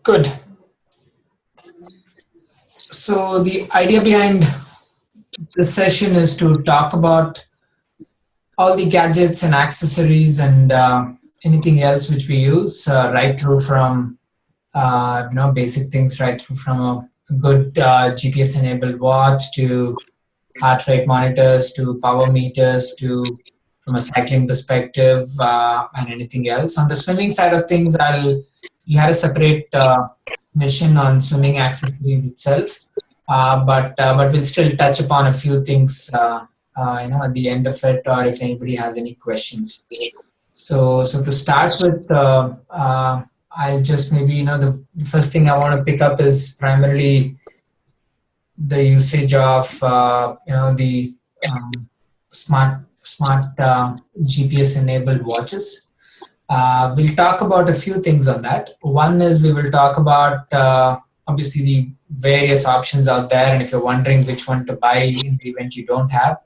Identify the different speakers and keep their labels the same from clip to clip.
Speaker 1: Good. So the idea behind this session is to talk about all the gadgets and accessories and anything else which we use, right through from basic things, right through from a good GPS-enabled watch to heart rate monitors to power meters to from a cycling perspective and anything else. On the swimming side of things, we had a separate mission on swimming accessories itself, but we'll still touch upon a few things at the end of it, or if anybody has any questions. So to start with, I'll just maybe the first thing I want to pick up is primarily the usage of the smart GPS enabled watches. We'll talk about a few things on that. One is we will talk about obviously the various options out there, and if you're wondering which one to buy in the event you don't have,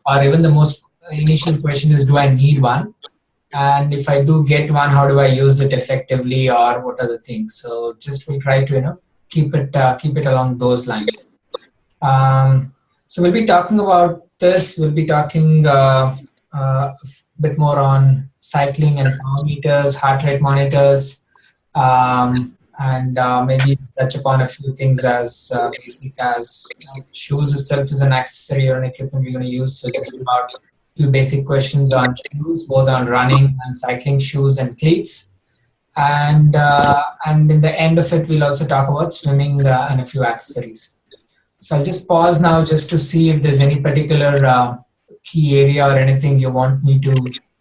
Speaker 1: or even the most initial question is, do I need one? And if I do get one, how do I use it effectively, or what are the things? So just we'll try to keep it along those lines. So we'll be talking about this. We'll be talking a bit more on cycling and power meters, heart rate monitors, and maybe touch upon a few things as basic as shoes itself is an accessory or an equipment we're going to use. So just about a few basic questions on shoes, both on running and cycling shoes and cleats. And in the end of it, we'll also talk about swimming and a few accessories. So I'll just pause now just to see if there's any particular key area or anything you want me to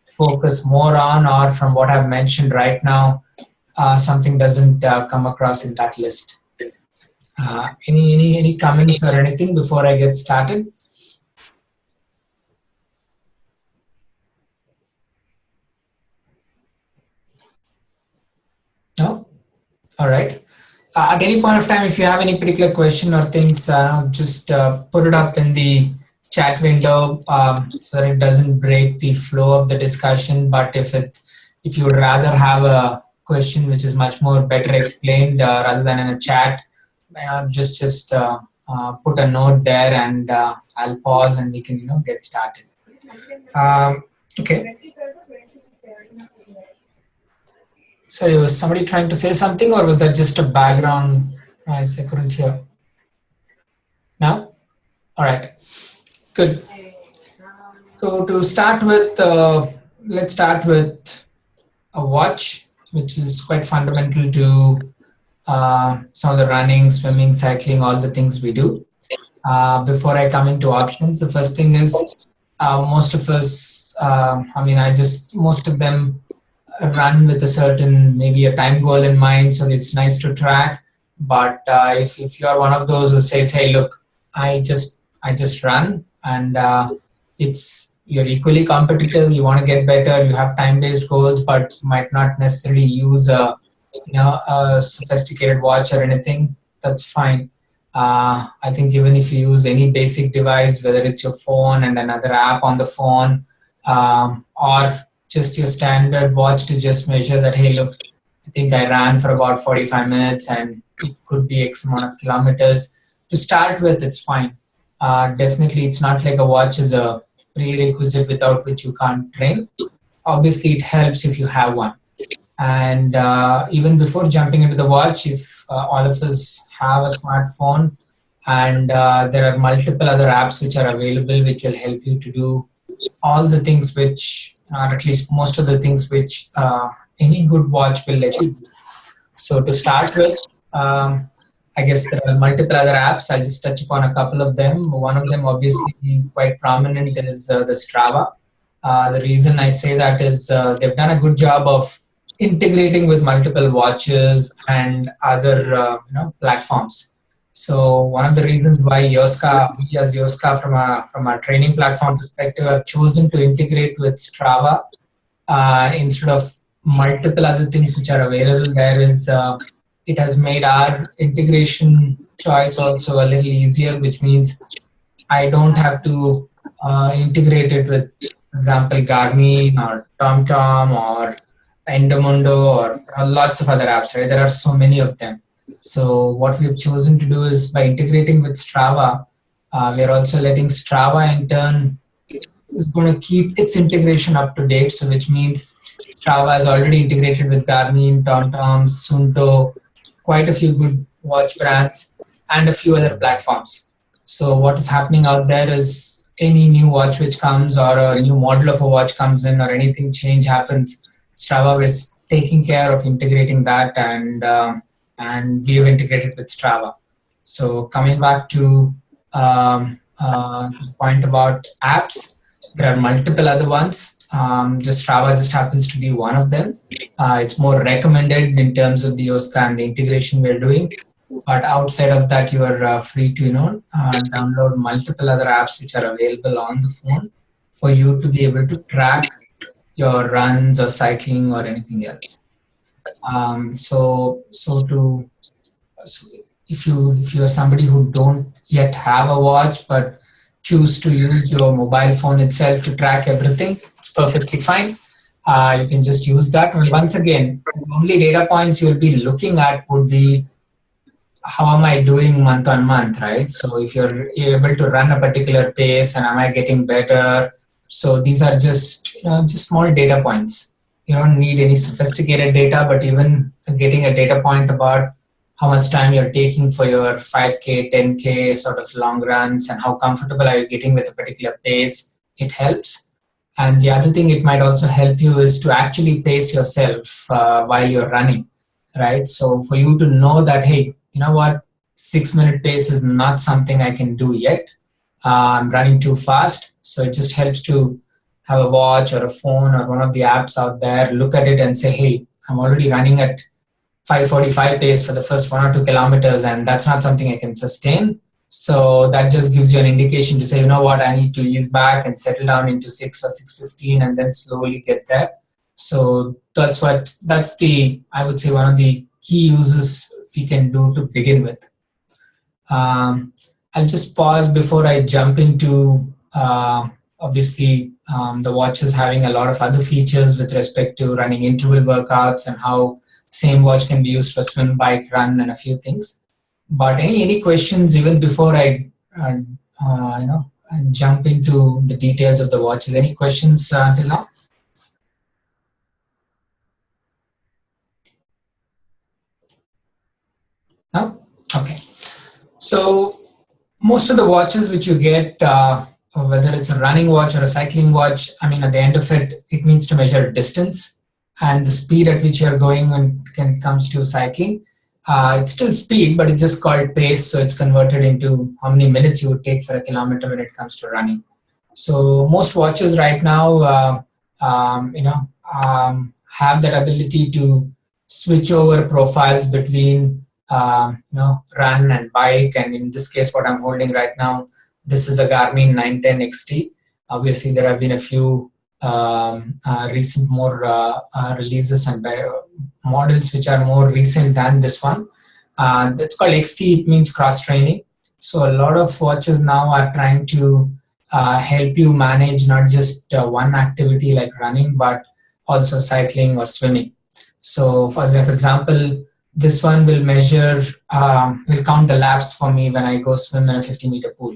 Speaker 1: focus more on, or from what I've mentioned right now, something doesn't come across in that list. Any comments or anything before I get started? No? All right. At any point of time, if you have any particular question or things, just put it up in the chat window so that it doesn't break the flow of the discussion. But if you would rather have a question which is much more better explained rather than in a chat, just put a note there, and I'll pause and we can get started. Okay. So was somebody trying to say something, or was that just a background noise? I couldn't hear. Now? All right. Good. So to start with, let's start with a watch, which is quite fundamental to some of the running, swimming, cycling, all the things we do. Before I come into options, the first thing is most of us, most of them run with a certain, maybe a time goal in mind, so it's nice to track. But if you're one of those who says, hey, look, I just run, and you're equally competitive, you want to get better, you have time-based goals, but you might not necessarily use a sophisticated watch or anything, that's fine. I think even if you use any basic device, whether it's your phone and another app on the phone, or just your standard watch to just measure that, hey, look, I think I ran for about 45 minutes and it could be X amount of kilometers. To start with, it's fine. Definitely, it's not like a watch is a prerequisite without which you can't train. Obviously, it helps if you have one. And even before jumping into the watch, if all of us have a smartphone, and there are multiple other apps which are available which will help you to do all the things which, or at least most of the things which any good watch will let you do. So to start with, I guess there are multiple other apps. I'll just touch upon a couple of them. One of them, obviously quite prominent, is the Strava. The reason I say that is they've done a good job of integrating with multiple watches and other platforms. So one of the reasons why we as Yoska from a training platform perspective have chosen to integrate with Strava instead of multiple other things which are available there is it has made our integration choice also a little easier, which means I don't have to integrate it with, for example, Garmin or TomTom or Endomondo, or lots of other apps, right? There are so many of them. So what we've chosen to do is by integrating with Strava, we are also letting Strava in turn is going to keep its integration up to date. So which means Strava is already integrated with Garmin, TomTom, Sunto, quite a few good watch brands, and a few other platforms. So what is happening out there is any new watch which comes or a new model of a watch comes in or anything change happens, Strava is taking care of integrating that, and we have integrated with Strava. So coming back to the point about apps, there are multiple other ones. Just Strava just happens to be one of them. It's more recommended in terms of the OSCA and the integration we're doing. But outside of that, you are free to download multiple other apps which are available on the phone for you to be able to track your runs or cycling or anything else. So if you are somebody who don't yet have a watch but choose to use your mobile phone itself to track everything, it's perfectly fine. You can just use that. And once again, the only data points you'll be looking at would be how am I doing month on month, right? So if you're able to run a particular pace and am I getting better? So these are just just small data points. You don't need any sophisticated data, but even getting a data point about how much time you're taking for your 5K, 10K sort of long runs and how comfortable are you getting with a particular pace, it helps. And the other thing it might also help you is to actually pace yourself while you're running, right? So for you to know that, hey, you know what, 6 minute pace is not something I can do yet. I'm running too fast. So it just helps to have a watch or a phone or one of the apps out there, look at it and say, hey, I'm already running at 5:45 pace for the first 1 or 2 kilometers, and that's not something I can sustain. So that just gives you an indication to say, you know what, I need to ease back and settle down into 6 or 6:15, and then slowly get there. So that's the, I would say, one of the key uses we can do to begin with. Um, I'll just pause before I jump into obviously the watch is having a lot of other features with respect to running interval workouts and how same watch can be used for swim, bike, run, and a few things. But any questions even before I jump into the details of the watches? Any questions until now? No? Okay. So most of the watches which you get, whether it's a running watch or a cycling watch, I mean, at the end of it, it needs to measure distance and the speed at which you're going when it comes to cycling. It's still speed, but it's just called pace. So it's converted into how many minutes you would take for a kilometer when it comes to running. So most watches right now, have that ability to switch over profiles between run and bike. And in this case, what I'm holding right now, this is a Garmin 910 XT. Obviously, there have been a few recent more releases and models which are more recent than this one. That's called XT. It means cross training. So a lot of watches now are trying to help you manage not just one activity like running, but also cycling or swimming. So, for example, this one will will count the laps for me when I go swim in a 50-meter pool.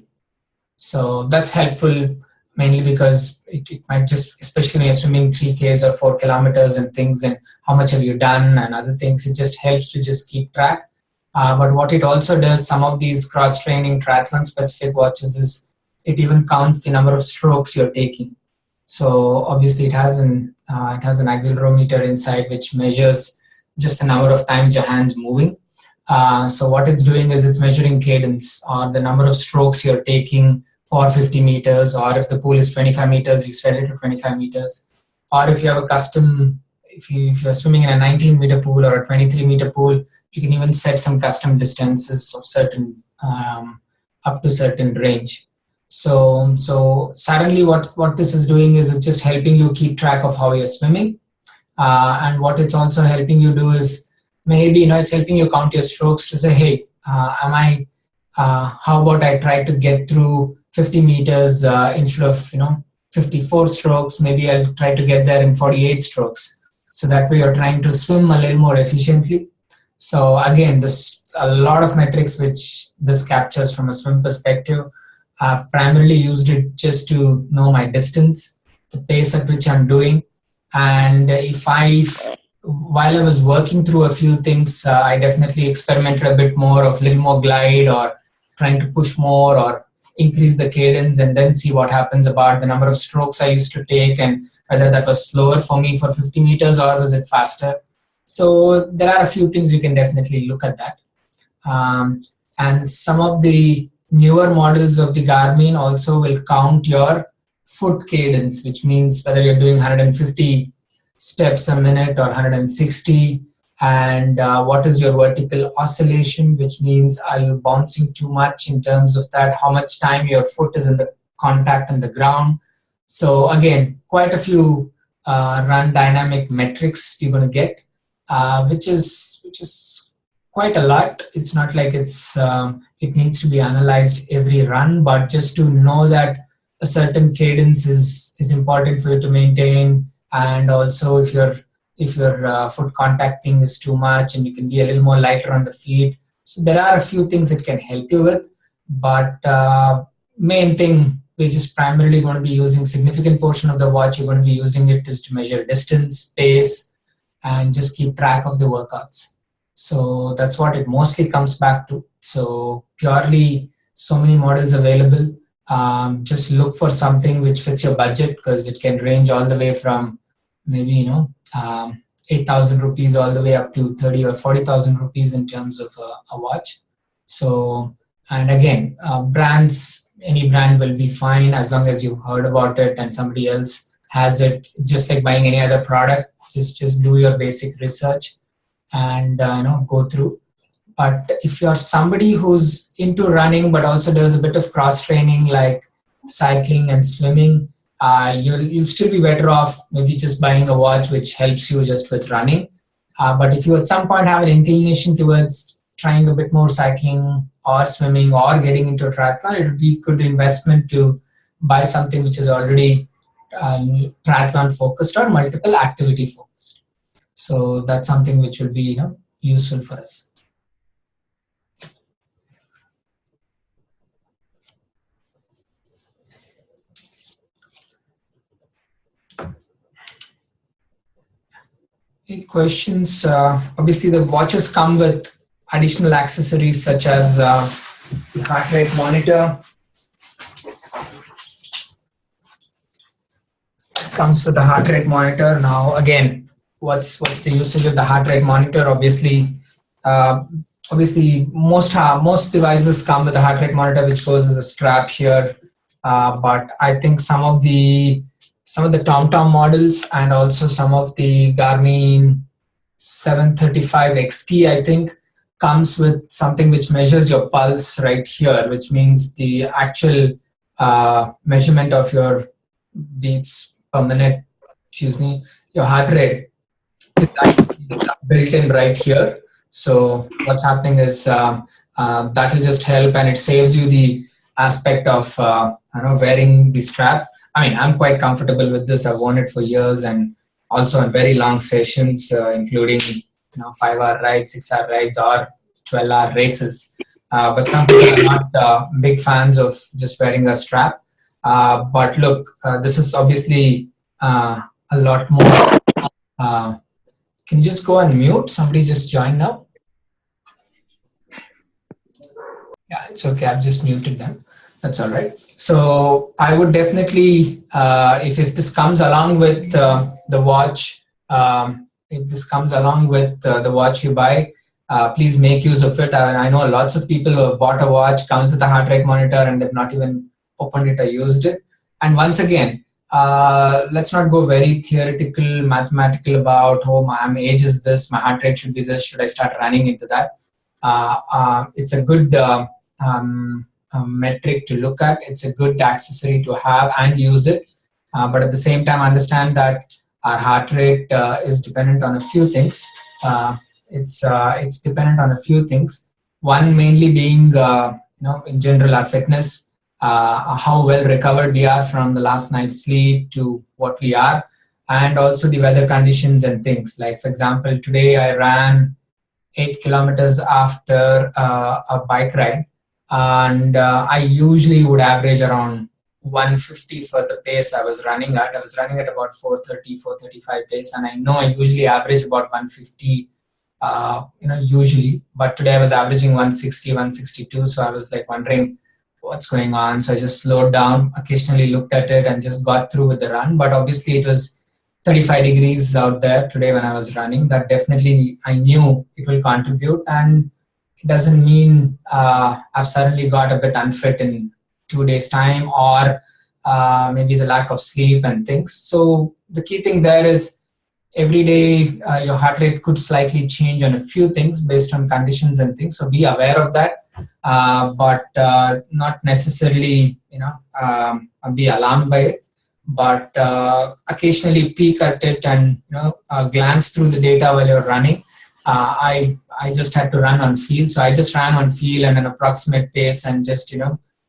Speaker 1: So that's helpful mainly because it might just, especially when you're swimming 3Ks or 4 kilometers and things, and how much have you done and other things, it just helps to just keep track. But what it also does, some of these cross-training triathlon specific watches, is it even counts the number of strokes you're taking. So obviously it has an accelerometer inside which measures just the number of times your hands moving. So what it's doing is it's measuring cadence or the number of strokes you're taking for 50 meters, or if the pool is 25 meters, you set it to 25 meters. Or if you have a custom, if you're swimming in a 19-meter pool or a 23-meter pool, you can even set some custom distances of certain up to certain range. So suddenly what this is doing is it's just helping you keep track of how you're swimming. And what it's also helping you do is maybe, it's helping you count your strokes to say, hey, how about I try to get through 50 meters instead of, 54 strokes, maybe I'll try to get there in 48 strokes. so that way you're trying to swim a little more efficiently. So again, there's a lot of metrics which this captures from a swim perspective. I've primarily used it just to know my distance, the pace at which I'm doing, and while I was working through a few things, I definitely experimented a bit more of little more glide or trying to push more or increase the cadence and then see what happens about the number of strokes I used to take and whether that was slower for me for 50 meters or was it faster. So there are a few things you can definitely look at that. Um, and some of the newer models of the Garmin also will count your foot cadence, which means whether you're doing 150 steps a minute or 160, and what is your vertical oscillation, which means are you bouncing too much in terms of that, how much time your foot is in the contact on the ground. So again, quite a few run dynamic metrics you're going to get, which is quite a lot. It's not like it needs to be analyzed every run, but just to know that a certain cadence is important for you to maintain, and also if your foot contact thing is too much, and you can be a little more lighter on the feet. So there are a few things it can help you with, but main thing we're just primarily going to be using significant portion of the watch. You're going to be using it is to measure distance, pace, and just keep track of the workouts. So that's what it mostly comes back to. So purely so many models available. Just look for something which fits your budget, because it can range all the way from maybe 8,000 rupees all the way up to 30 or 40,000 rupees in terms of a watch. So, and again, brands, any brand will be fine as long as you've heard about it and somebody else has it. It's just like buying any other product. Just do your basic research and go through. But if you're somebody who's into running but also does a bit of cross training like cycling and swimming, you'll still be better off maybe just buying a watch which helps you just with running. But if you at some point have an inclination towards trying a bit more cycling or swimming or getting into a triathlon, it would be a good investment to buy something which is already triathlon focused or multiple activity focused. So that's something which will be useful for us. Any questions? Obviously, the watches come with additional accessories such as the heart rate monitor. Comes with a heart rate monitor. Now, again, what's the usage of the heart rate monitor? Obviously, most devices come with a heart rate monitor, which goes as a strap here. But I think some of the TomTom models and also some of the Garmin 735 XT, I think, comes with something which measures your pulse right here, which means the actual measurement of your beats per minute, your heart rate is actually built in right here. So what's happening is that will just help, and it saves you the aspect of wearing the strap. I mean, I'm quite comfortable with this. I've worn it for years, and also on very long sessions, including 5-hour rides, 6-hour rides, or 12-hour races. But some people are not big fans of just wearing a strap. But look, this is obviously a lot more. Can you just go on mute? Somebody just joined now. Yeah, it's okay. I've just muted them. That's all right. So I would definitely, if this comes along with the watch, if this comes along with the watch you buy, please make use of it. I know lots of people who have bought a watch, comes with a heart rate monitor, and they've not even opened it or used it. And once again, let's not go very theoretical, mathematical about, oh, my age is this, my heart rate should be this, should I start running into that? It's a good metric to look at. It's a good accessory to have and use it. But at the same time, understand that our heart rate is dependent on a few things. It's dependent on a few things. One mainly being, in general, our fitness, how well recovered we are from the last night's sleep to what we are. and also the weather conditions and things. Like for example, today I ran 8 kilometers after a bike ride, and I usually would average around 150 for the pace I was running at. I was running at about 430, 435 pace, and I know I usually average about 150, usually. But today I was averaging 160, 162, so I was like wondering what's going on. So I just slowed down, occasionally looked at it, and just got through with the run. But obviously, it was 35 degrees out there today when I was running. That definitely I knew it will contribute, and it doesn't mean I've suddenly got a bit unfit in 2 days' time, or maybe the lack of sleep and things. So the key thing there is every day your heart rate could slightly change on a few things based on conditions and things. So be aware of that, but not necessarily be alarmed by it, but occasionally peek at it and glance through the data while you're running. I just had to run on feel, so I just ran on feel and an approximate pace, and just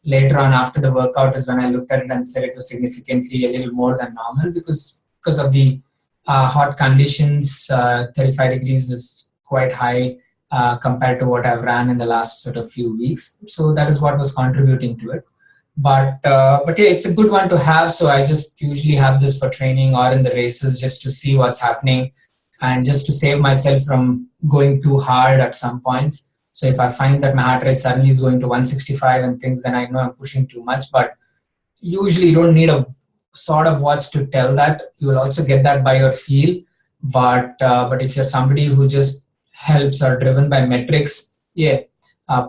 Speaker 1: later on after the workout is when I looked at it and said it was significantly a little more than normal because of the hot conditions. 35 degrees is quite high compared to what I've ran in the last sort of few weeks. So that is what was contributing to it. But yeah, it's a good one to have. So I just usually have this for training or in the races, just to see what's happening and just to save myself from going too hard at some points. So if I find that my heart rate suddenly is going to 165 and things, then I know I'm pushing too much. But usually you don't need a sort of watch to tell that. You will also get that by your feel. But if you're somebody who just helps or driven by metrics, yeah,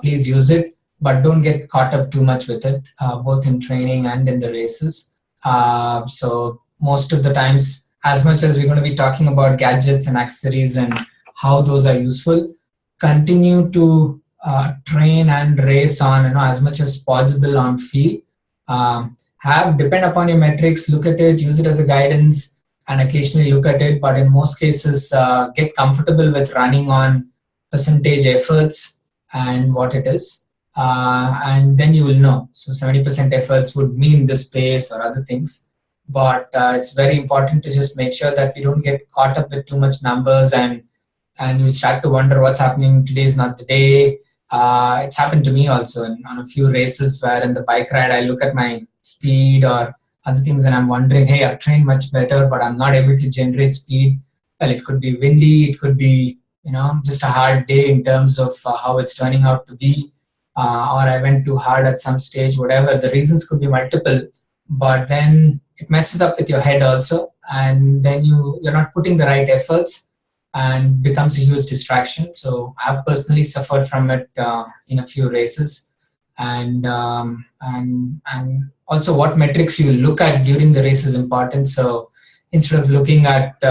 Speaker 1: please use it, but don't get caught up too much with it, both in training and in the races. So most of the times, as much as we're going to be talking about gadgets and accessories and how those are useful, continue to train and race on as much as possible on feel. Have depend upon your metrics, look at it, use it as a guidance, and occasionally look at it. But in most cases, get comfortable with running on percentage efforts and what it is, and then you will know. So 70% efforts would mean this pace or other things, but it's very important to just make sure that we don't get caught up with too much numbers, and you start to wonder what's happening. Today is not the day. It's happened to me also on a few races where in the bike ride I look at my speed or other things and I'm wondering, hey, I've trained much better, but I'm not able to generate speed. Well, it could be windy, it could be just a hard day in terms of how it's turning out to be, or I went too hard at some stage. Whatever the reasons could be multiple, but then it messes up with your head also, and then you're not putting the right efforts and becomes a huge distraction. So I've personally suffered from it in a few races, and also what metrics you look at during the race is important. So instead of looking at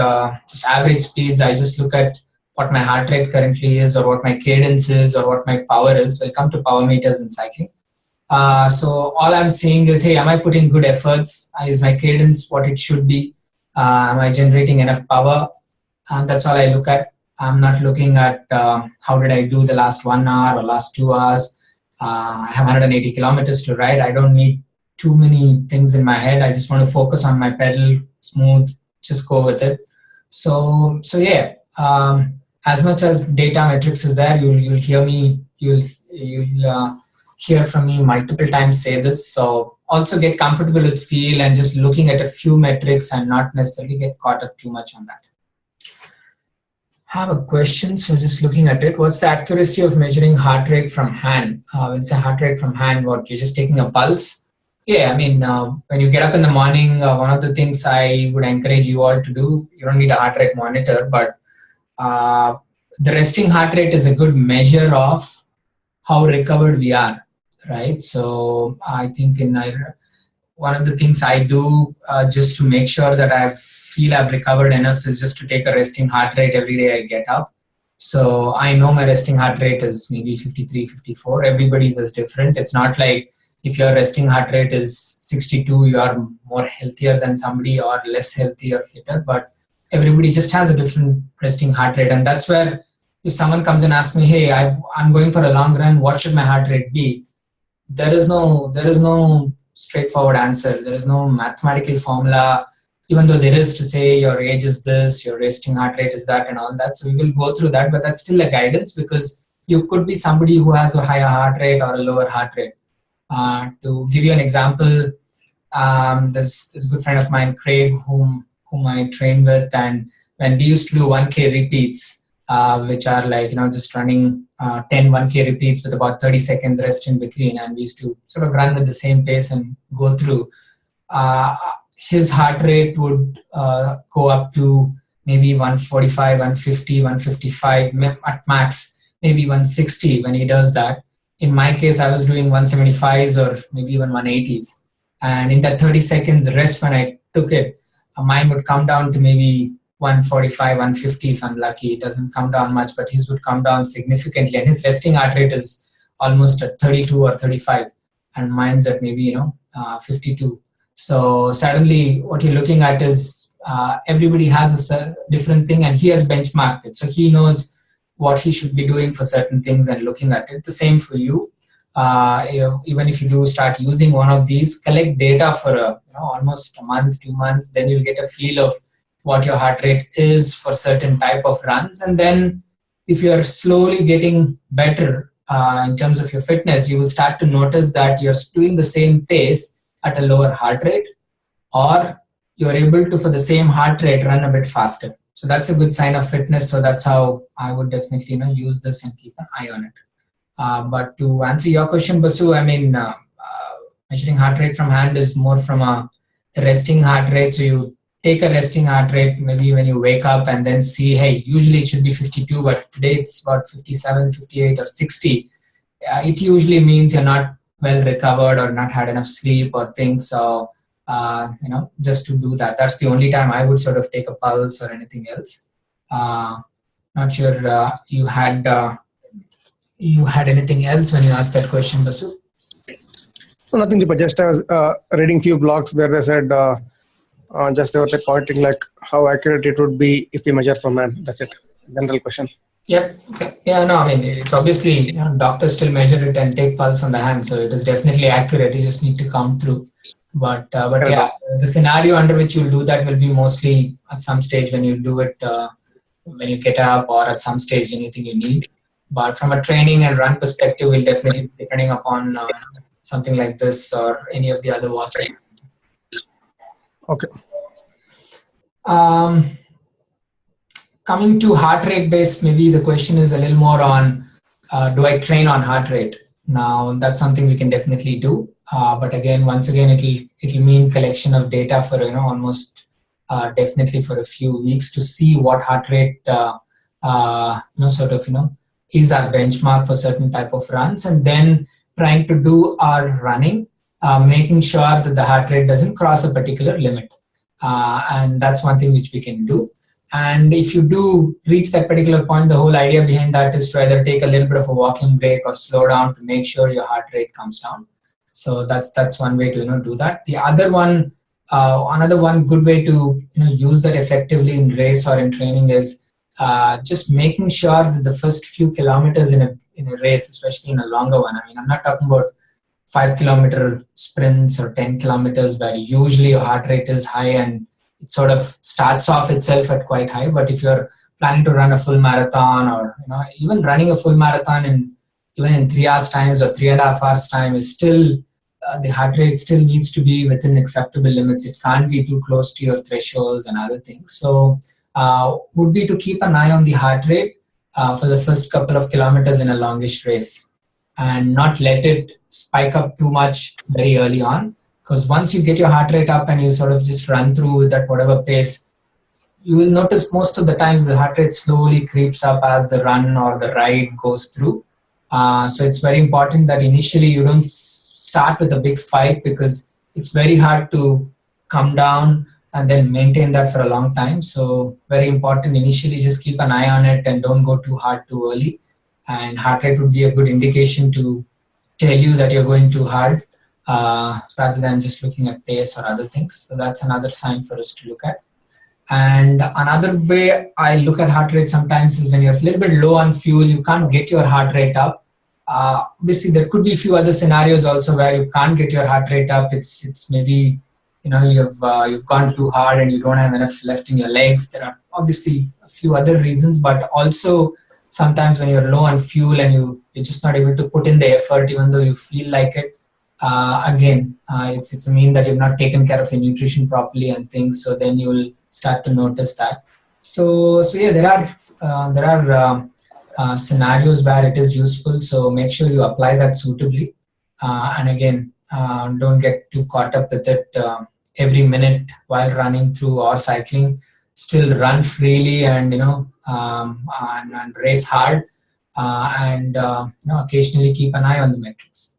Speaker 1: just average speeds, I just look at what my heart rate currently is, or what my cadence is, or what my power is. We'll come to power meters in cycling. So all I'm saying is, hey, am I putting good efforts? Is my cadence what it should be? Am I generating enough power? And that's all I look at. I'm not looking at how did I do the last 1 hour or last 2 hours. I have 180 kilometers to ride. I don't need too many things in my head. I just want to focus on my pedal, smooth, just go with it. So yeah. As much as data metrics is there, you'll hear me. You'll hear from me multiple times say this. So also get comfortable with feel and just looking at a few metrics and not necessarily get caught up too much on that. I have a question, so just looking at it. What's the accuracy of measuring heart rate from hand? When you say heart rate from hand, what, you're just taking a pulse? Yeah, I mean, when you get up in the morning, one of the things I would encourage you all to do, you don't need a heart rate monitor, but the resting heart rate is a good measure of how recovered we are, right? So I think one of the things I do just to make sure that I feel I've recovered enough is just to take a resting heart rate every day I get up. So I know my resting heart rate is maybe 53, 54. Everybody's is different. It's not like if your resting heart rate is 62, you are more healthier than somebody or less healthy or fitter, but everybody just has a different resting heart rate. And that's where if someone comes and asks me, hey, I'm going for a long run, what should my heart rate be? There is no straightforward answer. There is no mathematical formula. even though there is to say your age is this, your resting heart rate is that, and all that. So we will go through that, but that's still a guidance because you could be somebody who has a higher heart rate or a lower heart rate. To give you an example, there's a good friend of mine, Craig, whom I train with, and when we used to do 1K repeats, which are like just running 10 1K repeats with about 30 seconds rest in between, and we used to sort of run with the same pace and go through. Uh, his heart rate would go up to maybe 145, 150, 155 at max, maybe 160 when he does that. In my case, I was doing 175s or maybe even 180s. And in that 30 seconds rest, when I took it, mine would come down to maybe 145, 150 if I'm lucky. It doesn't come down much, but his would come down significantly. And his resting heart rate is almost at 32 or 35, and mine's at maybe 52. So suddenly, what you're looking at is everybody has a different thing, and he has benchmarked it. So he knows what he should be doing for certain things and looking at it. The same for you. Even if you do start using one of these, collect data for almost a month, 2 months, then you'll get a feel of what your heart rate is for certain type of runs. And then if you're slowly getting better in terms of your fitness, you will start to notice that you're doing the same pace at a lower heart rate, or you're able to, for the same heart rate, run a bit faster. So that's a good sign of fitness. So that's how I would definitely use this and keep an eye on it. But to answer your question, Basu, I mean, measuring heart rate from hand is more from a resting heart rate. So you take a resting heart rate maybe when you wake up and then see, hey, usually it should be 52, but today it's about 57, 58 or 60. It usually means you're not well recovered or not had enough sleep or things. So, just to do that, that's the only time I would sort of take a pulse or anything else. Not sure you had anything else when you asked that question, Basu?
Speaker 2: No, nothing, Deepa. Just I was reading few blogs where they said just they were like pointing like how accurate it would be if we measure from hand. That's it. General question.
Speaker 1: Yep. Okay. Yeah, no, I mean, it's obviously, doctors still measure it and take pulse on the hand, so it is definitely accurate. You just need to count through. But yeah, the scenario under which you'll do that will be mostly at some stage when you do it, when you get up, or at some stage anything you need. But from a training and run perspective, we'll definitely be depending upon something like this or any of the other watches.
Speaker 2: Okay.
Speaker 1: Coming to heart rate based, maybe the question is a little more on, do I train on heart rate? Now, that's something we can definitely do. But again, once again, it'll mean collection of data for, almost definitely for a few weeks to see what heart rate, is our benchmark for certain type of runs, and then trying to do our running, making sure that the heart rate doesn't cross a particular limit. And that's one thing which we can do. And if you do reach that particular point, the whole idea behind that is to either take a little bit of a walking break or slow down to make sure your heart rate comes down. So that's one way to do that. The other one, another one good way to use that effectively in race or in training is just making sure that the first few kilometers in a race, especially in a longer one. I mean, I'm not talking about 5-kilometer sprints or 10 kilometers where usually your heart rate is high and it sort of starts off itself at quite high. But if you're planning to run a full marathon, or even running a full marathon even in 3 hours times or 3.5 hours time, is still the heart rate still needs to be within acceptable limits. It can't be too close to your thresholds and other things. So would be to keep an eye on the heart rate for the first couple of kilometers in a longish race, and not let it spike up too much very early on. Because once you get your heart rate up and you sort of just run through with that whatever pace, you will notice most of the times the heart rate slowly creeps up as the run or the ride goes through. So it's very important that initially you don't start with a big spike, because it's very hard to come down and then maintain that for a long time. So very important, initially just keep an eye on it and don't go too hard too early. And heart rate would be a good indication to tell you that you're going too hard, rather than just looking at pace or other things. So that's another sign for us to look at. And another way I look at heart rate sometimes is when you're a little bit low on fuel, you can't get your heart rate up. Obviously, there could be a few other scenarios also where you can't get your heart rate up. It's maybe you've gone too hard and you don't have enough left in your legs. There are obviously a few other reasons, but also sometimes when you're low on fuel and you're just not able to put in the effort even though you feel like it. Again, it's a mean that you've not taken care of your nutrition properly and things. So then you will start to notice that. So yeah, there are scenarios where it is useful. So make sure you apply that suitably. And again, don't get too caught up with it every minute while running through or cycling. Still run freely and and race hard, and occasionally keep an eye on the metrics.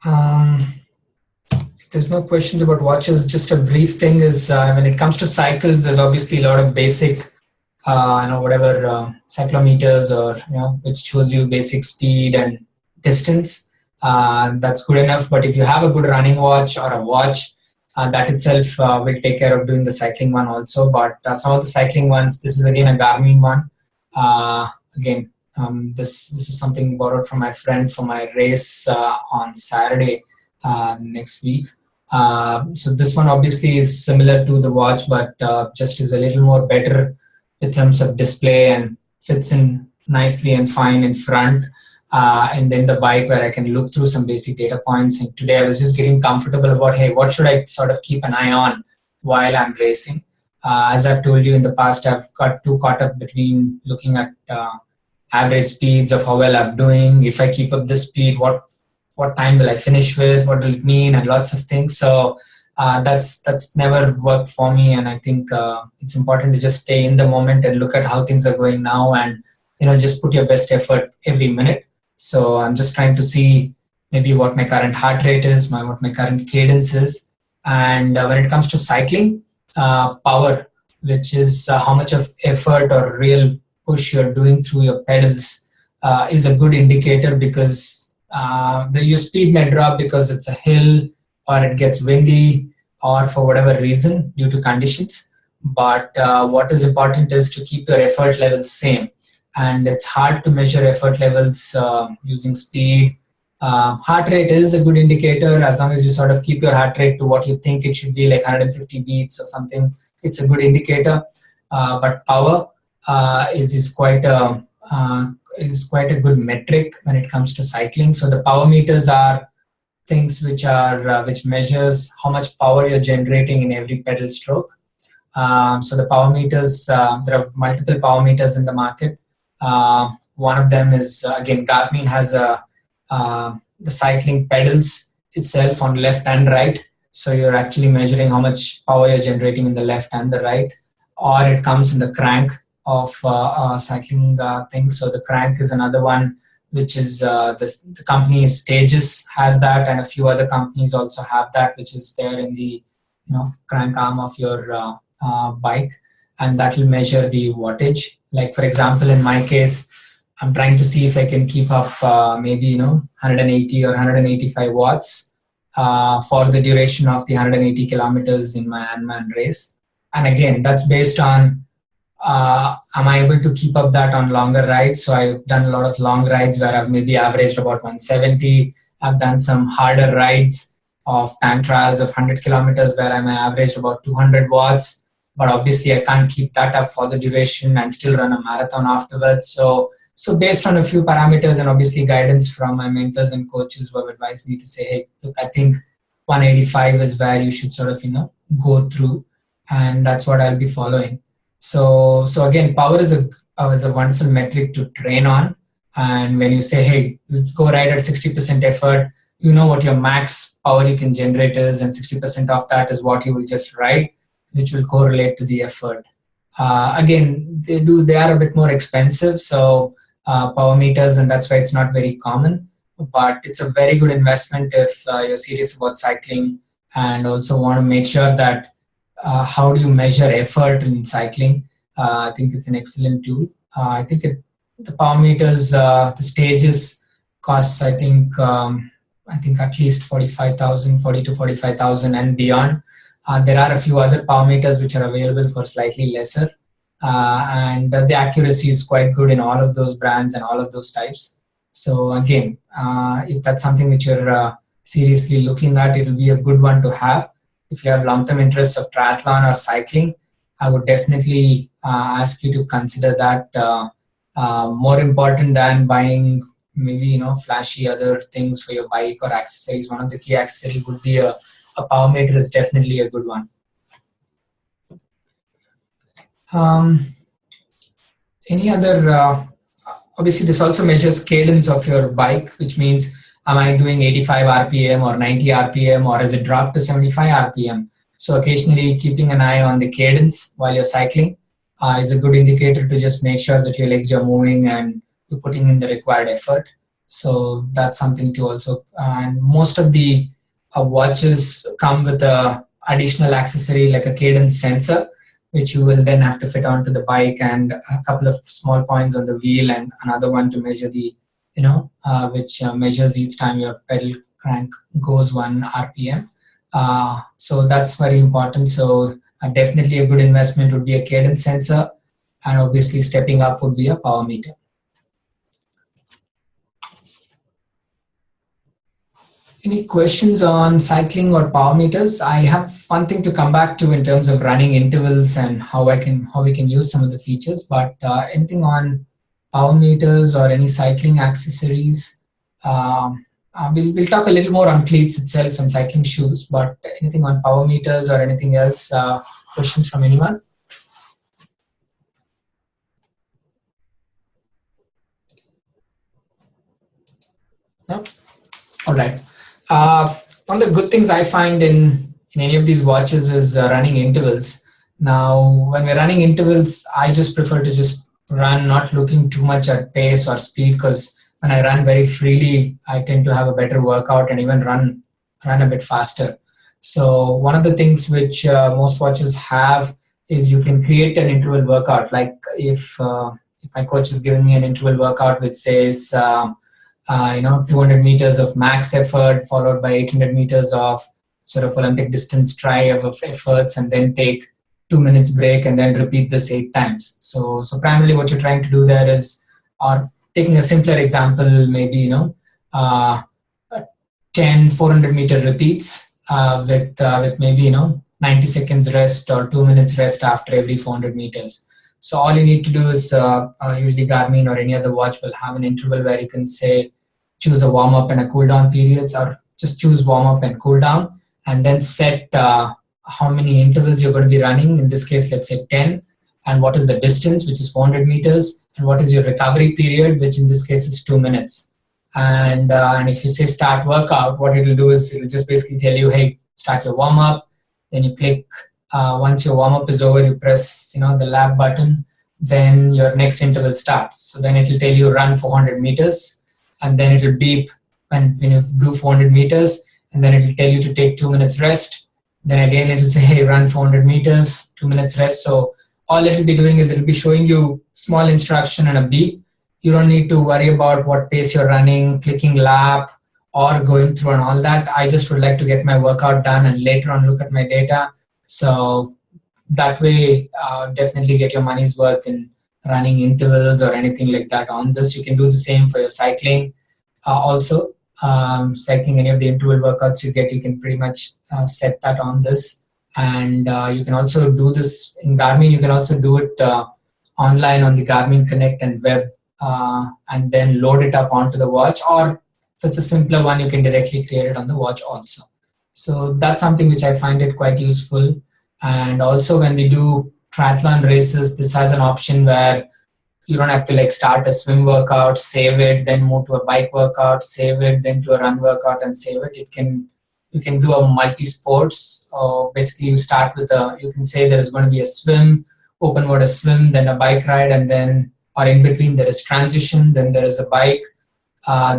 Speaker 1: Um, if there's no questions about watches, just a brief thing is when it comes to cycles, there's obviously a lot of basic, whatever cyclometers or which shows you basic speed and distance. That's good enough. But if you have a good running watch or a watch, that itself will take care of doing the cycling one also. But some of the cycling ones, this is again a Garmin one. Again, this is something borrowed from my friend for my race on Saturday next week. So this one obviously is similar to the watch, but just is a little more better in terms of display and fits in nicely and fine in front. And then the bike where I can look through some basic data points. And today I was just getting comfortable about, hey, what should I sort of keep an eye on while I'm racing? As I've told you in the past, I've got too caught up between looking at average speeds of how well I'm doing. If I keep up this speed, what time will I finish with? What will it mean? And lots of things. So that's never worked for me. And I think it's important to just stay in the moment and look at how things are going now, and just put your best effort every minute. So I'm just trying to see maybe what my current heart rate is, what my current cadence is, and when it comes to cycling, power, which is how much of effort or real push you're doing through your pedals, is a good indicator, because your speed may drop because it's a hill or it gets windy or for whatever reason due to conditions. But what is important is to keep your effort levels same. And it's hard to measure effort levels using speed. Heart rate is a good indicator as long as you sort of keep your heart rate to what you think it should be, like 150 beats or something. It's a good indicator. But power is quite a good metric when it comes to cycling. So the power meters are things which measures how much power you're generating in every pedal stroke. So the power meters, there are multiple power meters in the market. One of them is again, Garmin has the cycling pedals itself on left and right. So you're actually measuring how much power you're generating in the left and the right, or it comes in the crank of cycling things. So the crank is another one, which is the company Stages has that, and a few other companies also have that, which is there in the crank arm of your bike, and that will measure the wattage. Like for example, in my case, I'm trying to see if I can keep up maybe 180 or 185 watts for the duration of the 180 kilometers in my Ironman race. And again, that's based on am I able to keep up that on longer rides? So I've done a lot of long rides where I've maybe averaged about 170. I've done some harder rides of time trials of 100 kilometers where I may averaged about 200 watts. But obviously, I can't keep that up for the duration and still run a marathon afterwards. So based on a few parameters and obviously guidance from my mentors and coaches who have advised me to say, hey, look, I think 185 is where you should sort of go through, and that's what I'll be following. So again, power is a wonderful metric to train on. And when you say, hey, go ride at 60% effort, you know what your max power you can generate is, and 60% of that is what you will just ride, which will correlate to the effort. Again, they are a bit more expensive, so power meters, and that's why it's not very common. But it's a very good investment if you're serious about cycling and also want to make sure that how do you measure effort in cycling. I think it's an excellent tool. I think the power meters, the Stages costs, I think at least 45,000, 40 to 45,000 and beyond. There are a few other power meters which are available for slightly lesser. And the accuracy is quite good in all of those brands and all of those types. So again, if that's something which you're seriously looking at, it will be a good one to have. If you have long-term interests of triathlon or cycling, I would definitely ask you to consider that more important than buying maybe flashy other things for your bike or accessories. One of the key accessories would be a power meter is definitely a good one. Um, any other obviously this also measures cadence of your bike, which means am I doing 85 rpm or 90 rpm, or has it dropped to 75 rpm? So occasionally keeping an eye on the cadence while you're cycling is a good indicator to just make sure that your legs are moving and you're putting in the required effort. So that's something to also, and most of the watches come with a additional accessory like a cadence sensor, which you will then have to fit onto the bike, and a couple of small points on the wheel, and another one to measure the, which measures each time your pedal crank goes 1 rpm. So that's very important. So definitely a good investment would be a cadence sensor, and obviously stepping up would be a power meter. Any questions on cycling or power meters? I have one thing to come back to in terms of running intervals and how we can use some of the features. But anything on power meters or any cycling accessories? We'll talk a little more on cleats itself and cycling shoes. But anything on power meters or anything else? Questions from anyone? No. All right. One of the good things I find in any of these watches is running intervals. Now, when we're running intervals, I just prefer to just run, not looking too much at pace or speed, because when I run very freely, I tend to have a better workout and even run a bit faster. So one of the things which most watches have is you can create an interval workout. Like if my coach is giving me an interval workout which says 200 meters of max effort followed by 800 meters of sort of Olympic distance try of efforts, and then take 2 minutes break and then repeat this 8 times. So primarily what you're trying to do there is, or taking a simpler example, maybe uh, 10 400-meter repeats with maybe 90 seconds rest or 2 minutes rest after every 400 meters. So all you need to do is usually Garmin or any other watch will have an interval where you can say choose a warm up and a cool down periods, or just choose warm up and cool down, and then set how many intervals you're going to be running. In this case, let's say 10, and what is the distance, which is 400 meters, and what is your recovery period, which in this case is 2 minutes. And if you say start workout, what it'll do is it'll just basically tell you, hey, start your warm up. Then you click. Once your warm up is over, you press the lab button. Then your next interval starts. So then it'll tell you run 400 meters, and then it'll beep when you do 400 meters, and then it'll tell you to take 2 minutes rest. Then again it'll say, hey, run 400 meters, 2 minutes rest. So all it'll be doing is it'll be showing you small instruction and a beep. You don't need to worry about what pace you're running, clicking lap, or going through and all that. I just would like to get my workout done and later on look at my data. So that way, definitely get your money's worth in running intervals or anything like that on this. You can do the same for your cycling. Also, cycling, any of the interval workouts you get, you can pretty much set that on this. And you can also do this in Garmin. You can also do it online on the Garmin Connect and web, and then load it up onto the watch. Or if it's a simpler one, you can directly create it on the watch also. So that's something which I find it quite useful. And also when we do triathlon races, this has an option where you don't have to like start a swim workout, save it, then move to a bike workout, save it, then to a run workout and save it. You can do a multi sports. Basically, you start with you can say there is going to be a swim, open water swim, then a bike ride, and then, or in between there is transition, then there is a bike,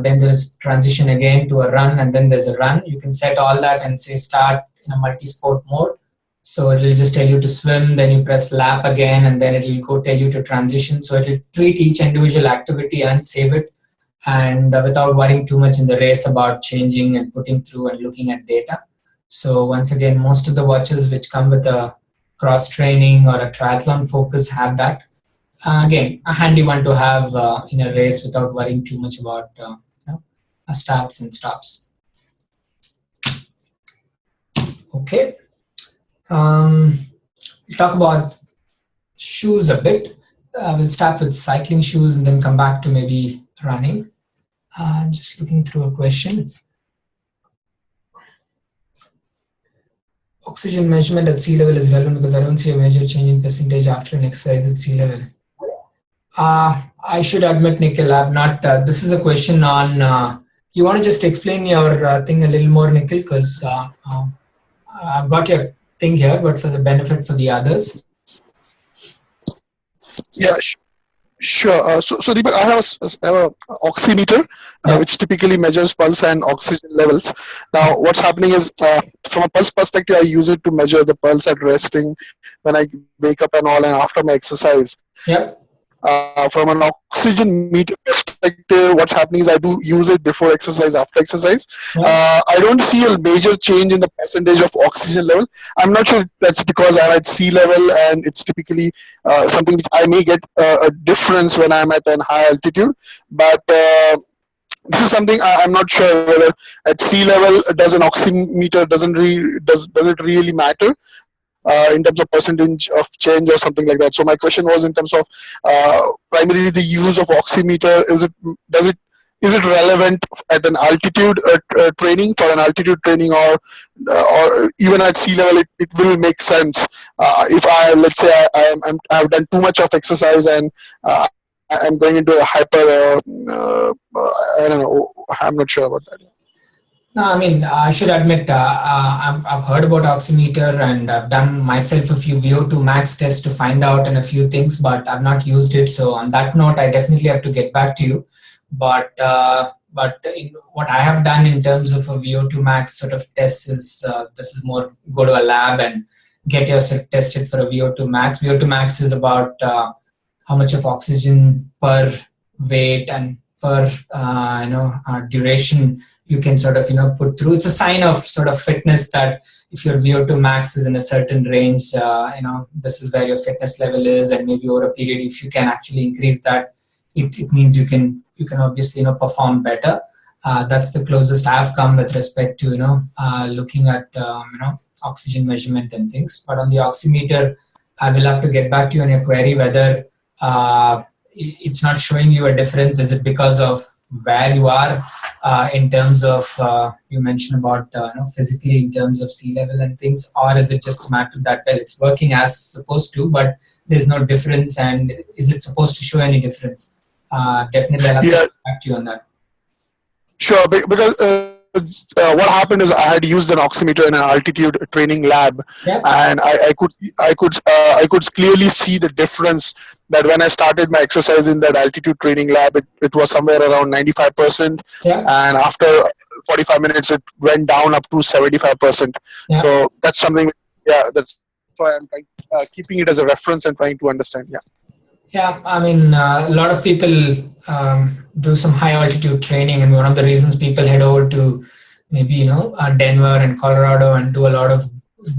Speaker 1: then there's transition again to a run, and then there's a run. You can set all that and say start in a multi-sport mode. So it will just tell you to swim, then you press lap again, and then it will go tell you to transition. So it will treat each individual activity and save it, and without worrying too much in the race about changing and putting through and looking at data. So once again, most of the watches which come with a cross training or a triathlon focus have that. Again, a handy one to have in a race without worrying too much about starts and stops. Okay. Um, we'll talk about shoes a bit. We'll start with cycling shoes and then come back to maybe running. Just looking through a question. Oxygen measurement at sea level is relevant because I don't see a major change in percentage after an exercise at sea level. I should admit, Nikhil, I've not. This is a question on. You want to just explain your thing a little more, Nikhil, because I've got your thing here, but for the benefit for the others.
Speaker 3: Yeah, sure. So Deepak, have a oximeter,
Speaker 1: Yeah.
Speaker 3: which typically measures pulse and oxygen levels. Now, what's happening is, from a pulse perspective, I use it to measure the pulse at resting, when I wake up and all, and after my exercise.
Speaker 1: Yep.
Speaker 3: From an oxygen meter perspective, what's happening is I do use it before exercise, after exercise.
Speaker 1: Yeah.
Speaker 3: I don't see a major change in the percentage of oxygen level. I'm not sure that's because I'm at sea level, and it's typically something which I may get a difference when I'm at an high altitude. But this is something I'm not sure whether at sea level does an oximeter does it really matter in terms of percentage of change or something like that. So my question was in terms of primarily the use of oximeter. Does it is it relevant at an altitude training, for an altitude training, or even at sea level? It will make sense if I, let's say, I've done too much of exercise, and I'm going into a hyper. I don't know. I'm not sure about that.
Speaker 1: No, I mean, I should admit, I've heard about oximeter and I've done myself a few VO2 max tests to find out and a few things, but I've not used it. So on that note, I definitely have to get back to you. But what I have done in terms of a VO2 max sort of test is this is more go to a lab and get yourself tested for a VO2 max. VO2 max is about how much of oxygen per weight and per duration you can sort of put through. It's a sign of sort of fitness that if your VO2 max is in a certain range, this is where your fitness level is, and maybe over a period, if you can actually increase that, it means you can obviously perform better. That's the closest I've come with respect to looking at oxygen measurement and things. But on the oximeter, I will have to get back to you on your query whether it's not showing you a difference. Is it because of where you are in terms of you mentioned about physically in terms of sea level and things, or is it just a matter that well it's working as supposed to, but there's no difference, and is it supposed to show any difference? Definitely, I'll have to
Speaker 3: Yeah,
Speaker 1: get back to you on that.
Speaker 3: sure. Because what happened is I had used an oximeter in an altitude training lab,
Speaker 1: Yeah,
Speaker 3: and I could clearly see the difference, that when I started my exercise in that altitude training lab, it was somewhere around 95%,
Speaker 1: yeah,
Speaker 3: and after 45 minutes it went down up to 75%.
Speaker 1: yeah.
Speaker 3: So that's something. Yeah, that's why I'm keeping it as a reference and trying to understand. Yeah.
Speaker 1: Yeah, I mean, a lot of people do some high altitude training, and one of the reasons people head over to maybe Denver and Colorado and do a lot of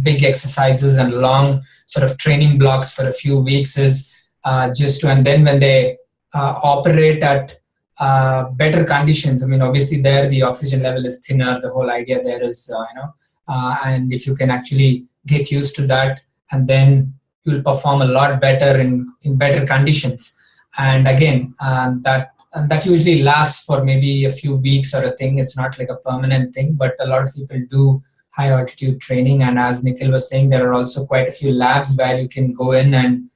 Speaker 1: big exercises and long sort of training blocks for a few weeks is just to, and then when they operate at better conditions. I mean, obviously there the oxygen level is thinner. The whole idea there is and if you can actually get used to that, and then you'll perform a lot better in better conditions. And again, that usually lasts for maybe a few weeks or a thing. It's not like a permanent thing, but a lot of people do high altitude training. And as Nikhil was saying, there are also quite a few labs where you can go in and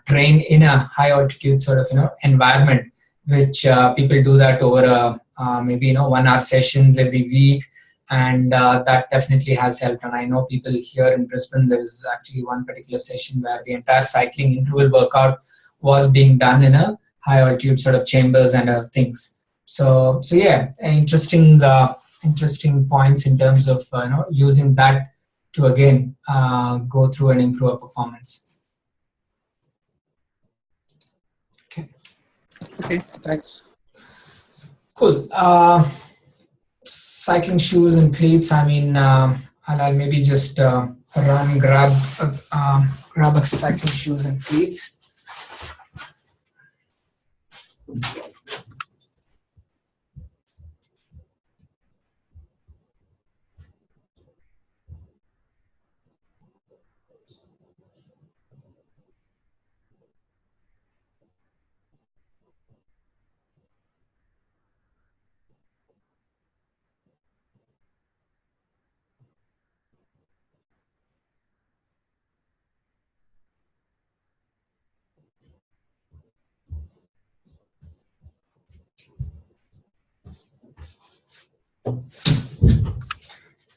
Speaker 1: train in a high altitude sort of environment, which people do that over maybe 1 hour sessions every week, and that definitely has helped. And I know people here in Brisbane, there is actually one particular session where the entire cycling interval workout was being done in a high altitude sort of chambers and things. So yeah, interesting points in terms of using that to again go through and improve our performance. Okay,
Speaker 3: Okay. Thanks.
Speaker 1: cool. Cycling shoes and cleats. I mean, I'll maybe just run, grab a cycling shoes and cleats.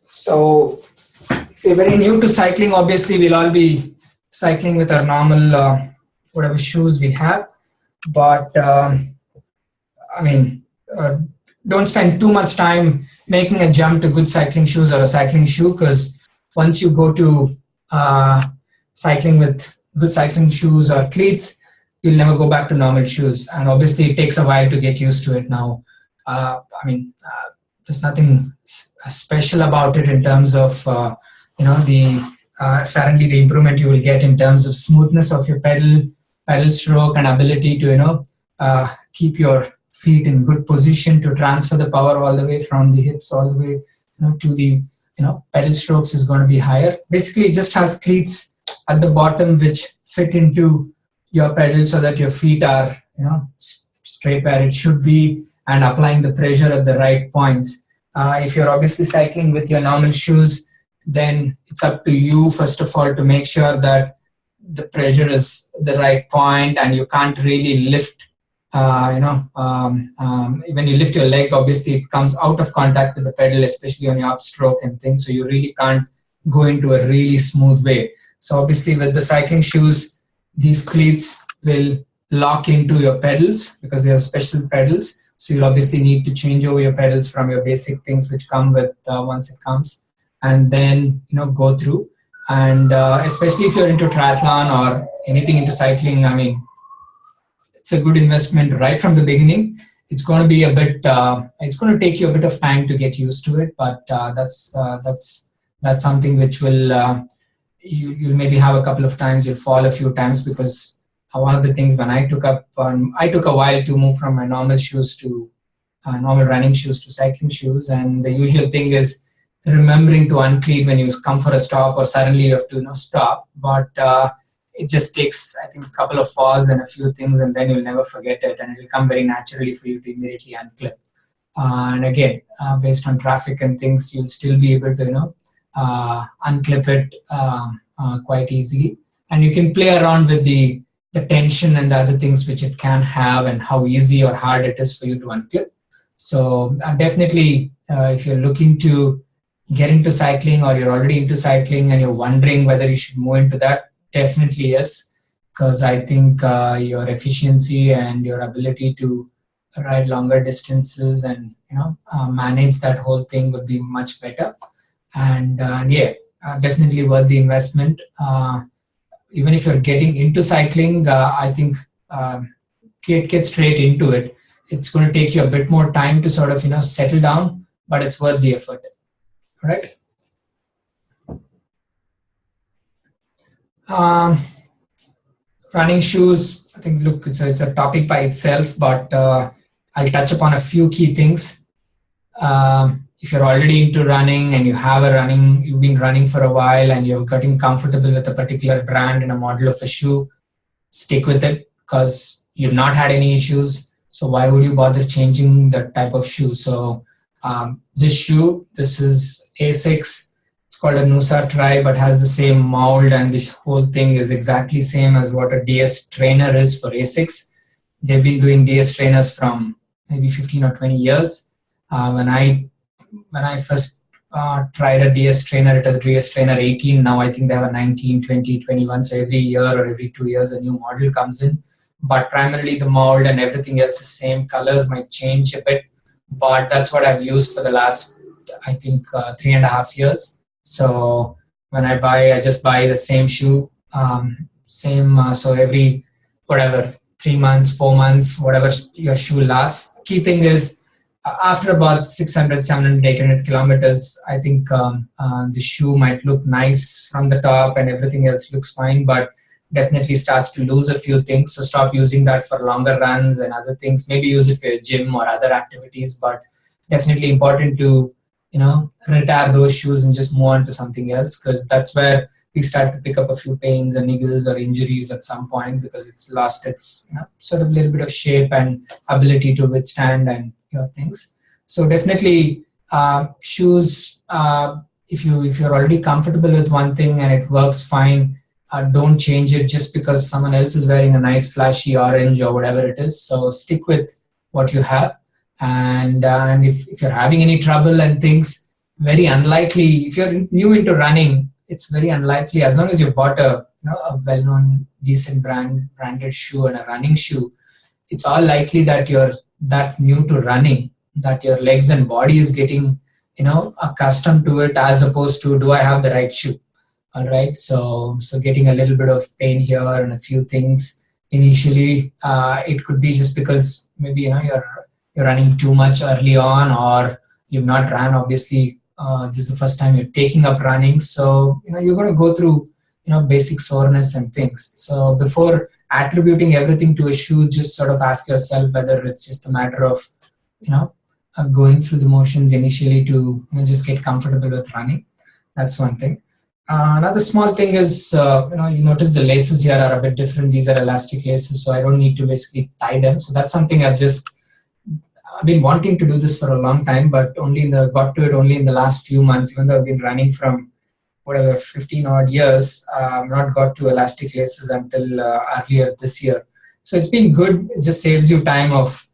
Speaker 1: So if you're very new to cycling, obviously we'll all be cycling with our normal whatever shoes we have. But I mean, uh, don't spend too much time making a jump to good cycling shoes or a cycling shoe, because once you go to cycling with good cycling shoes or cleats, you'll never go back to normal shoes. And obviously, it takes a while to get used to it. Now, there's nothing special about it in terms of the certainly the improvement you will get in terms of smoothness of your pedal stroke and ability to keep your feet in good position to transfer the power all the way from the hips all the way to the pedal strokes is going to be higher. Basically, it just has cleats at the bottom which fit into your pedal so that your feet are straight where it should be and applying the pressure at the right points. If you're obviously cycling with your normal shoes, then it's up to you first of all to make sure that the pressure is the right point and you can't really lift when you lift your leg, obviously it comes out of contact with the pedal, especially on your upstroke and things, so you really can't go into a really smooth way. So obviously with the cycling shoes, these cleats will lock into your pedals because they are special pedals, so you'll obviously need to change over your pedals from your basic things which come with once it comes, and then go through. And especially if you're into triathlon or anything into cycling, I mean, it's a good investment right from the beginning. It's going to be a bit. It's going to take you a bit of time to get used to it, but that's something which will you'll maybe have a couple of times. You'll fall a few times because one of the things when I took a while to move from my normal shoes to normal running shoes to cycling shoes, and the usual thing is remembering to uncleat when you come for a stop, or suddenly you have to stop, but it just takes, I think, a couple of falls and a few things, and then you'll never forget it, and it will come very naturally for you to immediately unclip. And again, based on traffic and things, you'll still be able to, unclip it quite easily. And you can play around with the tension and the other things which it can have, and how easy or hard it is for you to unclip. So definitely, if you're looking to get into cycling, or you're already into cycling and you're wondering whether you should move into that, definitely yes, because I think your efficiency and your ability to ride longer distances and manage that whole thing would be much better. And yeah, definitely worth the investment. Even if you're getting into cycling, I think get straight into it. It's going to take you a bit more time to sort of settle down, but it's worth the effort. Right? Running shoes, I think, look, it's a topic by itself, but I'll touch upon a few key things. If you're already into running and you've been running for a while and you're getting comfortable with a particular brand and a model of a shoe, stick with it because you've not had any issues. So why would you bother changing the type of shoe? So this is Asics. It's called a Nusa Tri, but has the same mold, and this whole thing is exactly same as what a DS trainer is for Asics. They've been doing DS trainers from maybe 15 or 20 years. When I first tried a DS trainer, it was DS trainer 18. Now I think they have a 19, 20, 21. So every year or every 2 years, a new model comes in. But primarily the mold and everything else is same. Colors might change a bit, but that's what I've used for the last, I think, 3.5 years. So when I just buy the same shoe, so every, 3 months, 4 months, whatever your shoe lasts. Key thing is, after about 600, 700, 800 kilometers, I think the shoe might look nice from the top and everything else looks fine, but definitely starts to lose a few things. So stop using that for longer runs and other things. Maybe use it for your gym or other activities, but definitely important to retire those shoes and just move on to something else, because that's where we start to pick up a few pains and niggles or injuries at some point, because it's lost its sort of little bit of shape and ability to withstand and your things. So definitely shoes, if you're already comfortable with one thing and it works fine, don't change it just because someone else is wearing a nice flashy orange or whatever it is. So stick with what you have. And if you're having any trouble and things, very unlikely. If you're new into running, it's very unlikely, as long as you've bought a well-known decent branded shoe and a running shoe, it's all likely that you're that new to running, that your legs and body is getting accustomed to it, as opposed to, do I have the right shoe? All right, so getting a little bit of pain here and a few things initially, it could be just because maybe you're running too much early on, or you've not ran. Obviously, this is the first time you're taking up running, so you're going to go through basic soreness and things. So before attributing everything to a shoe, just sort of ask yourself whether it's just a matter of you know going through the motions initially to just get comfortable with running. That's one thing. Another small thing is, you notice the laces here are a bit different. These are elastic laces, so I don't need to basically tie them. So that's something I've been wanting to do this for a long time, but got to it only in the last few months. Even though I've been running from whatever 15 odd years, not got to elastic laces until earlier this year. So it's been good. It just saves you time of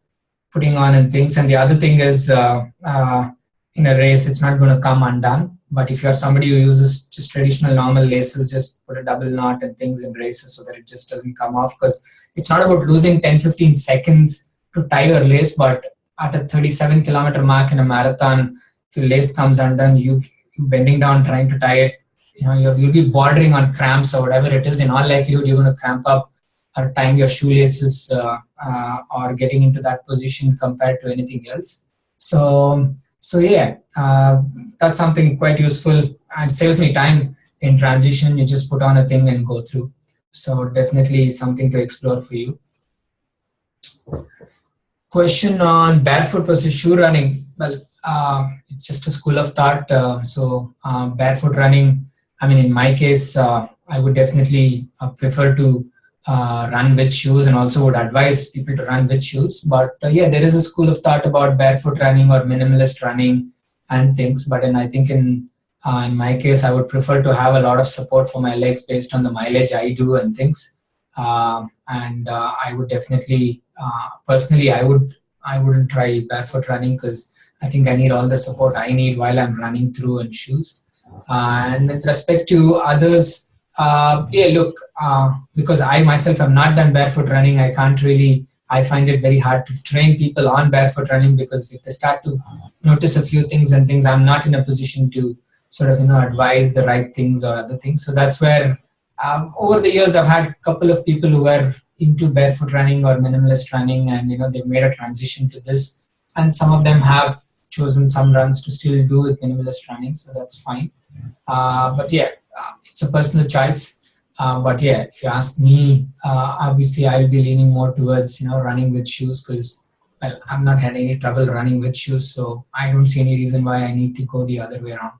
Speaker 1: putting on and things. And the other thing is, in a race, it's not going to come undone. But if you're somebody who uses just traditional normal laces, just put a double knot and things in races so that it just doesn't come off. Because it's not about losing 10-15 seconds to tie your lace, but at a 37-kilometer mark in a marathon, if your lace comes undone, you bending down trying to tie it, you'll be bordering on cramps or whatever it is. In all likelihood, you're going to cramp up or tying your shoelaces or getting into that position compared to anything else. So yeah, that's something quite useful, and it saves me time in transition. You just put on a thing and go through. So definitely something to explore for you. Question on barefoot versus shoe running. Well, it's just a school of thought. Barefoot running, I mean, in my case, I would definitely prefer to run with shoes, and also would advise people to run with shoes. But yeah, there is a school of thought about barefoot running or minimalist running and things. But I think in my case, I would prefer to have a lot of support for my legs based on the mileage I do and things. I would definitely, personally, I wouldn't try barefoot running, because I think I need all the support I need while I'm running through in shoes. And with respect to others, because I myself have not done barefoot running, I find it very hard to train people on barefoot running, because if they start to notice a few things and things, I'm not in a position to sort of, advise the right things or other things. So that's where, over the years, I've had a couple of people who were into barefoot running or minimalist running, and, they've made a transition to this. And some of them have chosen some runs to still do with minimalist running, so that's fine. But yeah, it's a personal choice. But yeah, if you ask me, obviously I'll be leaning more towards running with shoes, because I've not had any trouble running with shoes, so I don't see any reason why I need to go the other way around.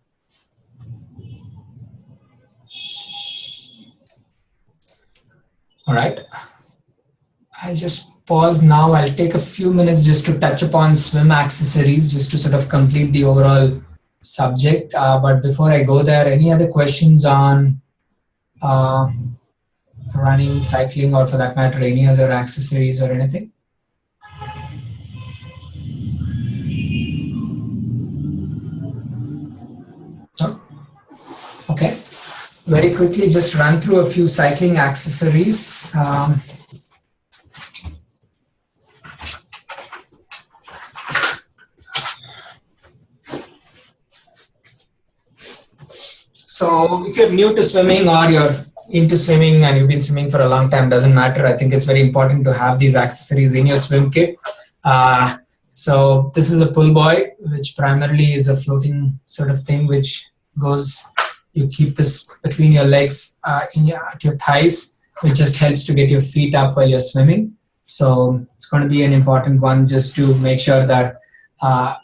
Speaker 1: All right, I'll just pause now. I'll take a few minutes just to touch upon swim accessories, just to sort of complete the overall subject. But before I go there, any other questions on running, cycling, or for that matter, any other accessories or anything? No? Okay. Very quickly, just run through a few cycling accessories. So if you're new to swimming, or you're into swimming and you've been swimming for a long time, doesn't matter. I think it's very important to have these accessories in your swim kit. So this is a pull buoy, which primarily is a floating sort of thing, which goes, you keep this between your legs, at your thighs, which just helps to get your feet up while you're swimming. So it's going to be an important one, just to make sure that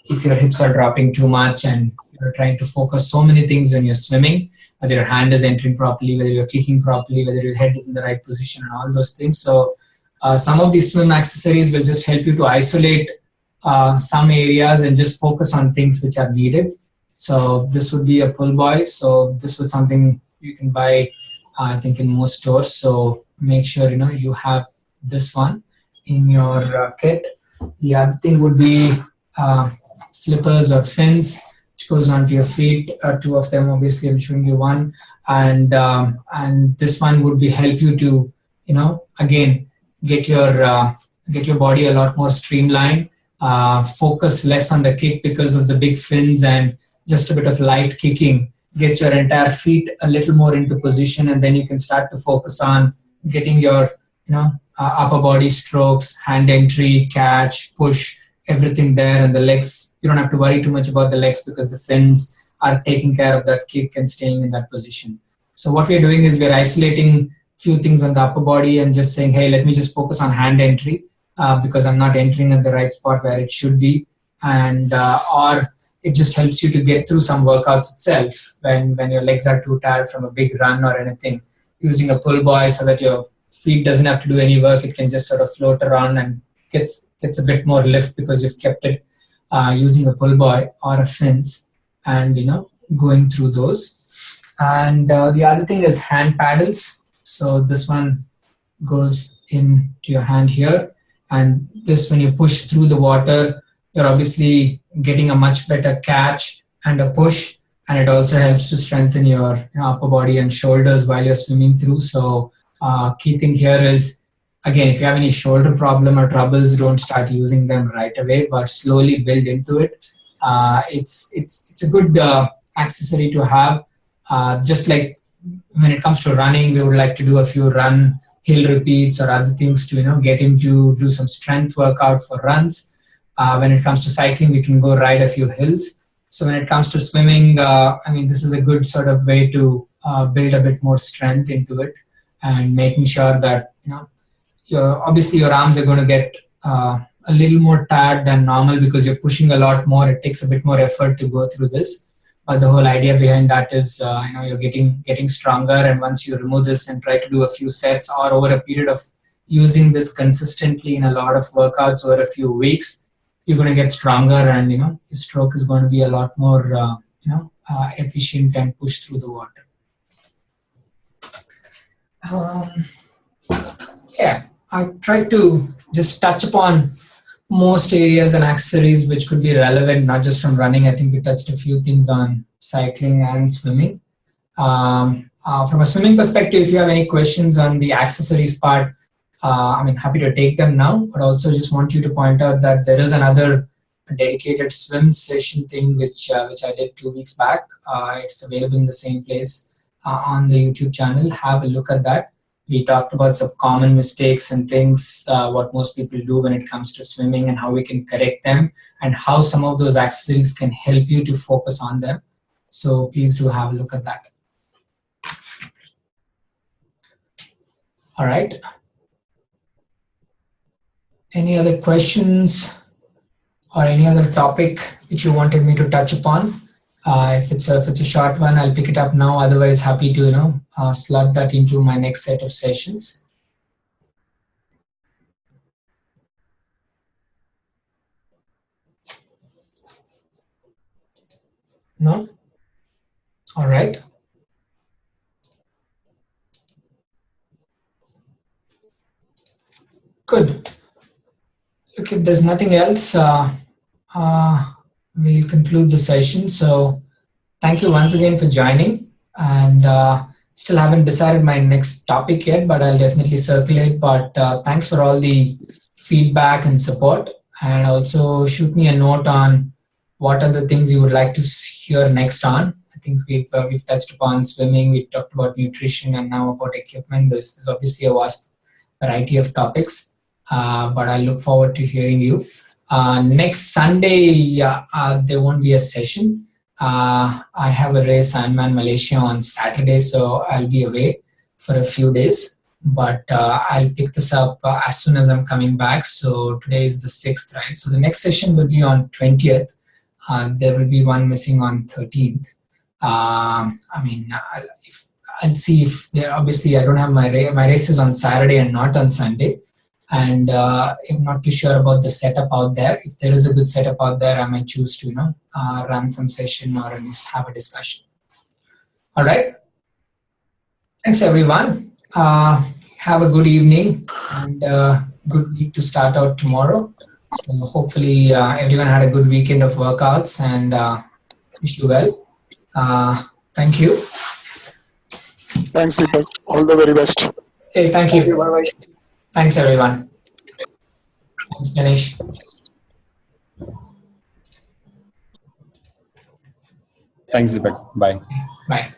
Speaker 1: if your hips are dropping too much and you're trying to focus so many things when you're swimming, whether your hand is entering properly, whether you're kicking properly, whether your head is in the right position, and all those things. So some of these swim accessories will just help you to isolate some areas and just focus on things which are needed. So this would be a pull buoy. So this was something you can buy, I think, in most stores. So make sure you have this one in your kit. The other thing would be flippers or fins, which goes onto your feet. Two of them, obviously, I'm showing you one, and this one would be help you to, again, get your get your body a lot more streamlined. Focus less on the kick because of the big fins, and just a bit of light kicking gets your entire feet a little more into position, and then you can start to focus on getting your upper body strokes, hand entry, catch, push, everything there, and the legs. You don't have to worry too much about the legs because the fins are taking care of that kick and staying in that position. So what we're doing is we're isolating few things on the upper body and just saying, hey, let me just focus on hand entry because I'm not entering at the right spot where it should be, and or it just helps you to get through some workouts itself when your legs are too tired from a big run or anything. Using a pull buoy so that your feet doesn't have to do any work, it can just sort of float around and gets a bit more lift because you've kept it using a pull buoy or a fence, and going through those. And the other thing is hand paddles. So this one goes into your hand here, and this, when you push through the water, you're obviously getting a much better catch and a push, and it also helps to strengthen your upper body and shoulders while you're swimming through. So key thing here is, again, if you have any shoulder problem or troubles, don't start using them right away, but slowly build into it. It's a good accessory to have. Just like when it comes to running, we would like to do a few run hill repeats or other things to get into do some strength workout for runs. When it comes to cycling, we can go ride a few hills. So when it comes to swimming, this is a good sort of way to build a bit more strength into it, and making sure that obviously your arms are going to get a little more tired than normal because you're pushing a lot more. It takes a bit more effort to go through this. But the whole idea behind that is, you're getting stronger, and once you remove this and try to do a few sets or over a period of using this consistently in a lot of workouts over a few weeks, you're going to get stronger, and your stroke is going to be a lot more efficient and push through the water. Yeah, I tried to just touch upon most areas and accessories which could be relevant, not just from running. I think we touched a few things on cycling and swimming. From a swimming perspective, if you have any questions on the accessories part, happy to take them now, but also just want you to point out that there is another dedicated swim session thing which I did 2 weeks back. It's available in the same place on the YouTube channel. Have a look at that. We talked about some common mistakes and things, what most people do when it comes to swimming and how we can correct them, and how some of those accessories can help you to focus on them. So please do have a look at that. All right. Any other questions or any other topic which you wanted me to touch upon? If it's a short one, I'll pick it up now. Otherwise, happy to slot that into my next set of sessions. No? All right. Good. Look, if there's nothing else, we'll conclude the session. So thank you once again for joining, and still haven't decided my next topic yet, but I'll definitely circulate. But thanks for all the feedback and support, and also shoot me a note on what are the things you would like to hear next on. I think we've touched upon swimming, we talked about nutrition, and now about equipment. There's obviously a vast variety of topics, but I look forward to hearing you. Next Sunday, there won't be a session. I have a race, Ironman Malaysia, on Saturday, so I'll be away for a few days. But I'll pick this up as soon as I'm coming back. So today is the 6th, right? So the next session will be on 20th. There will be one missing on 13th. I'll see if there. Obviously, I don't have my race is on Saturday and not on Sunday. And I'm not too sure about the setup out there. If there is a good setup out there, I might choose to run some session or at least have a discussion. All right. Thanks, everyone. Have a good evening and good week to start out tomorrow. So hopefully everyone had a good weekend of workouts, and wish you well. Thank you.
Speaker 3: Thanks, Deepak. All the very best.
Speaker 1: Hey, thank
Speaker 2: Thank you.
Speaker 1: you.
Speaker 2: Bye bye.
Speaker 1: Thanks, everyone. Thanks, Ganesh.
Speaker 4: Thanks, Deepak. Bye.
Speaker 1: Bye.